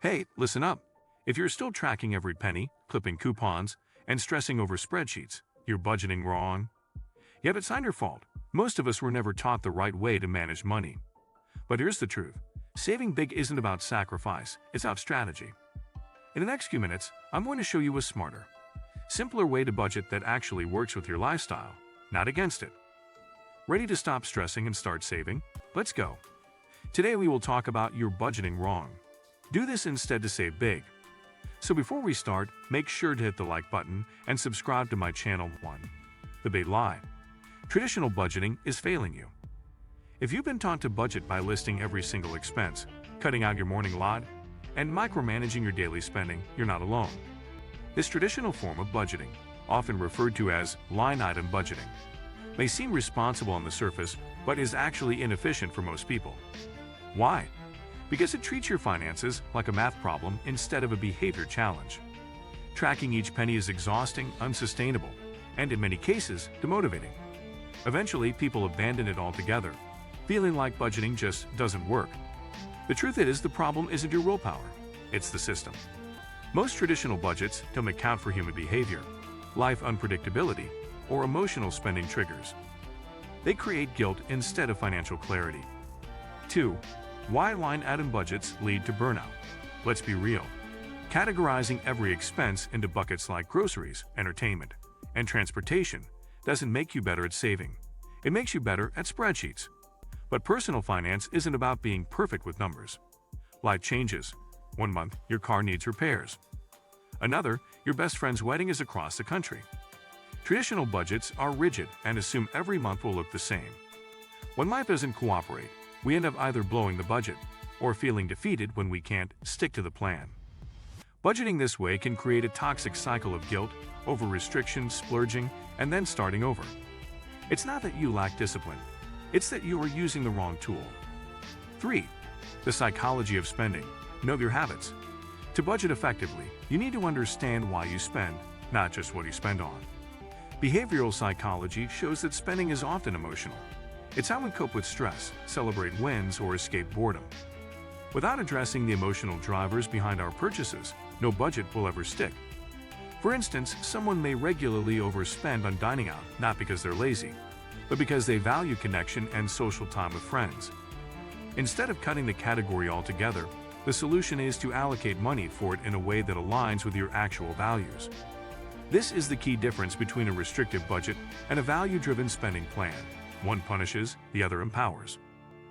Hey, listen up. If you're still tracking every penny, clipping coupons, and stressing over spreadsheets, you're budgeting wrong. Yet it's not your fault. Most of us were never taught the right way to manage money. But here's the truth. Saving big isn't about sacrifice, it's about strategy. In the next few minutes, I'm going to show you a smarter, simpler way to budget that actually works with your lifestyle, not against it. Ready to stop stressing and start saving? Let's go. Today we will talk about your budgeting wrong. Do this instead to save big. So before we start, make sure to hit the like button and subscribe to my channel. 1. The big lie. Traditional budgeting is failing you. If you've been taught to budget by listing every single expense, cutting out your morning lot, and micromanaging your daily spending, you're not alone. This traditional form of budgeting, often referred to as line item budgeting, may seem responsible on the surface, but is actually inefficient for most people. Why? Because it treats your finances like a math problem instead of a behavior challenge. Tracking each penny is exhausting, unsustainable, and in many cases, demotivating. Eventually, people abandon it altogether, feeling like budgeting just doesn't work. The truth is, the problem isn't your willpower, it's the system. Most traditional budgets don't account for human behavior, life unpredictability, or emotional spending triggers. They create guilt instead of financial clarity. 2. Why line item budgets lead to burnout? Let's be real. Categorizing every expense into buckets like groceries, entertainment, and transportation doesn't make you better at saving. It makes you better at spreadsheets. But personal finance isn't about being perfect with numbers. Life changes. 1 month, your car needs repairs. Another, your best friend's wedding is across the country. Traditional budgets are rigid and assume every month will look the same. When life doesn't cooperate, we end up either blowing the budget or feeling defeated when we can't stick to the plan. Budgeting this way can create a toxic cycle of guilt, over-restriction, splurging, and then starting over. It's not that you lack discipline, it's that you are using the wrong tool. 3. The psychology of spending. Know your habits. To budget effectively, you need to understand why you spend, not just what you spend on. Behavioral psychology shows that spending is often emotional. It's how we cope with stress, celebrate wins, or escape boredom. Without addressing the emotional drivers behind our purchases, no budget will ever stick. For instance, someone may regularly overspend on dining out, not because they're lazy, but because they value connection and social time with friends. Instead of cutting the category altogether, the solution is to allocate money for it in a way that aligns with your actual values. This is the key difference between a restrictive budget and a value-driven spending plan. One punishes, the other empowers.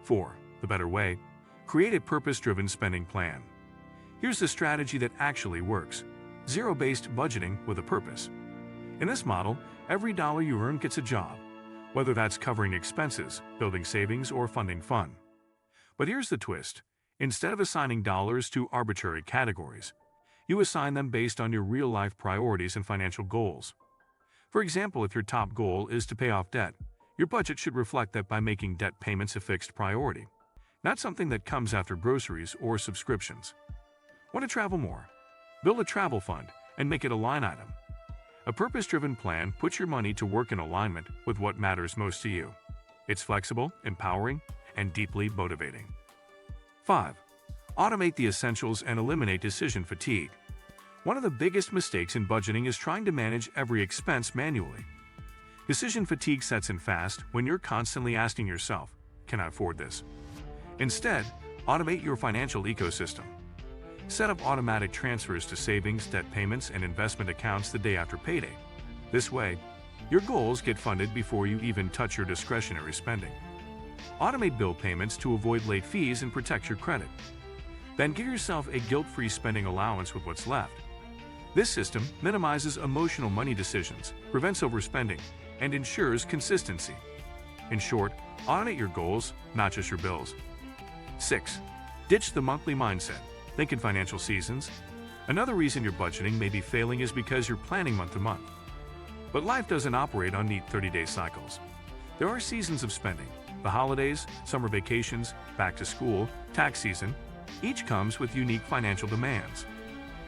4. The better way. Create a purpose-driven spending plan. Here's the strategy that actually works. Zero-based budgeting with a purpose. In this model, every dollar you earn gets a job, whether that's covering expenses, building savings, or funding fun. But here's the twist. Instead of assigning dollars to arbitrary categories, you assign them based on your real-life priorities and financial goals. For example, if your top goal is to pay off debt, your budget should reflect that by making debt payments a fixed priority, not something that comes after groceries or subscriptions. Want to travel more? Build a travel fund and make it a line item. A purpose-driven plan puts your money to work in alignment with what matters most to you. It's flexible, empowering, and deeply motivating. 5. Automate the essentials and eliminate decision fatigue. One of the biggest mistakes in budgeting is trying to manage every expense manually. Decision fatigue sets in fast when you're constantly asking yourself, "Can I afford this?" Instead, automate your financial ecosystem. Set up automatic transfers to savings, debt payments, and investment accounts the day after payday. This way, your goals get funded before you even touch your discretionary spending. Automate bill payments to avoid late fees and protect your credit. Then give yourself a guilt-free spending allowance with what's left. This system minimizes emotional money decisions, prevents overspending, and ensures consistency. In short, automate your goals, not just your bills. 6. Ditch the monthly mindset. Think in financial seasons. Another reason your budgeting may be failing is because you're planning month to month. But life doesn't operate on neat 30-day cycles. There are seasons of spending. The holidays, summer vacations, back to school, tax season. Each comes with unique financial demands.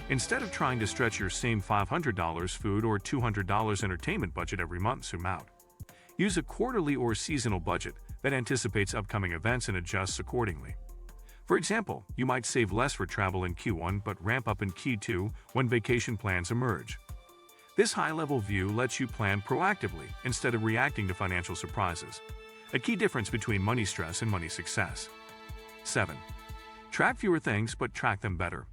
Instead of trying to stretch your same $500 food or $200 entertainment budget every month, zoom out. Use a quarterly or seasonal budget that anticipates upcoming events and adjusts accordingly. For example, you might save less for travel in Q1 but ramp up in Q2 when vacation plans emerge. This high-level view lets you plan proactively instead of reacting to financial surprises, a key difference between money stress and money success. 7. Track fewer things but track them better.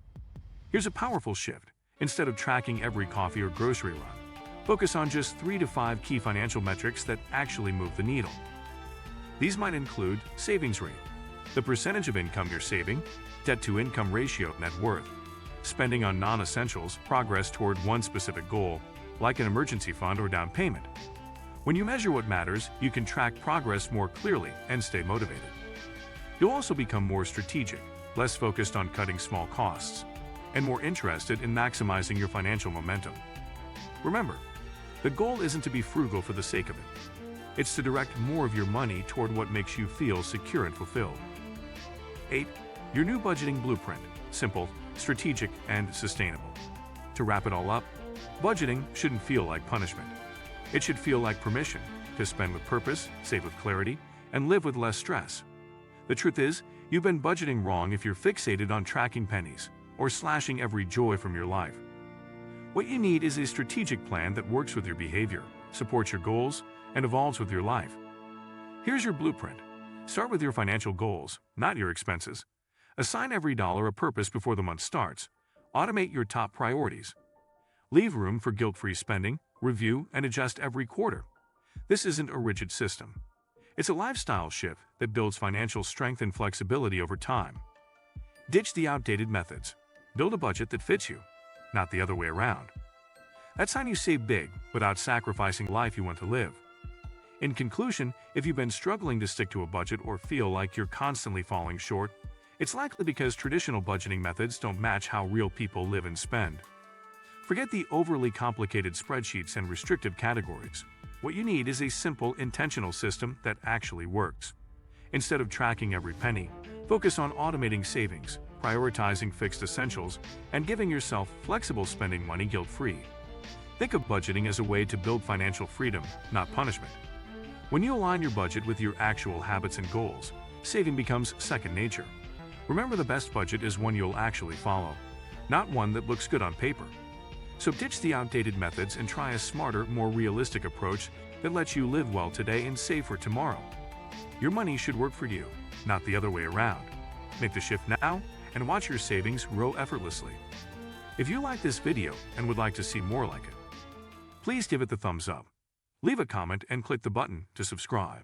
Here's a powerful shift. Instead of tracking every coffee or grocery run, focus on just 3 to 5 key financial metrics that actually move the needle. These might include savings rate, the percentage of income you're saving, debt-to-income ratio, net worth, spending on non-essentials, progress toward one specific goal, like an emergency fund or down payment. When you measure what matters, you can track progress more clearly and stay motivated. You'll also become more strategic, less focused on cutting small costs, and more interested in maximizing your financial momentum. Remember, the goal isn't to be frugal for the sake of it. It's to direct more of your money toward what makes you feel secure and fulfilled. 8. Your new budgeting blueprint: simple, strategic, and sustainable. To wrap it all up, budgeting shouldn't feel like punishment. It should feel like permission to spend with purpose, save with clarity, and live with less stress. The truth is, you've been budgeting wrong if you're fixated on tracking pennies or slashing every joy from your life. What you need is a strategic plan that works with your behavior, supports your goals, and evolves with your life. Here's your blueprint. Start with your financial goals, not your expenses. Assign every dollar a purpose before the month starts. Automate your top priorities. Leave room for guilt-free spending, review, and adjust every quarter. This isn't a rigid system. It's a lifestyle shift that builds financial strength and flexibility over time. Ditch the outdated methods. Build a budget that fits you, not the other way around. That's how you save big without sacrificing the life you want to live. In conclusion, if you've been struggling to stick to a budget or feel like you're constantly falling short, it's likely because traditional budgeting methods don't match how real people live and spend. Forget the overly complicated spreadsheets and restrictive categories. What you need is a simple, intentional system that actually works. Instead of tracking every penny, focus on automating savings, prioritizing fixed essentials, and giving yourself flexible spending money guilt-free. Think of budgeting as a way to build financial freedom, not punishment. When you align your budget with your actual habits and goals, saving becomes second nature. Remember, the best budget is one you'll actually follow, not one that looks good on paper. So ditch the outdated methods and try a smarter, more realistic approach that lets you live well today and save for tomorrow. Your money should work for you, not the other way around. Make the shift now and watch your savings grow effortlessly. If you like this video and would like to see more like it, please give it the thumbs up. Leave a comment and click the button to subscribe.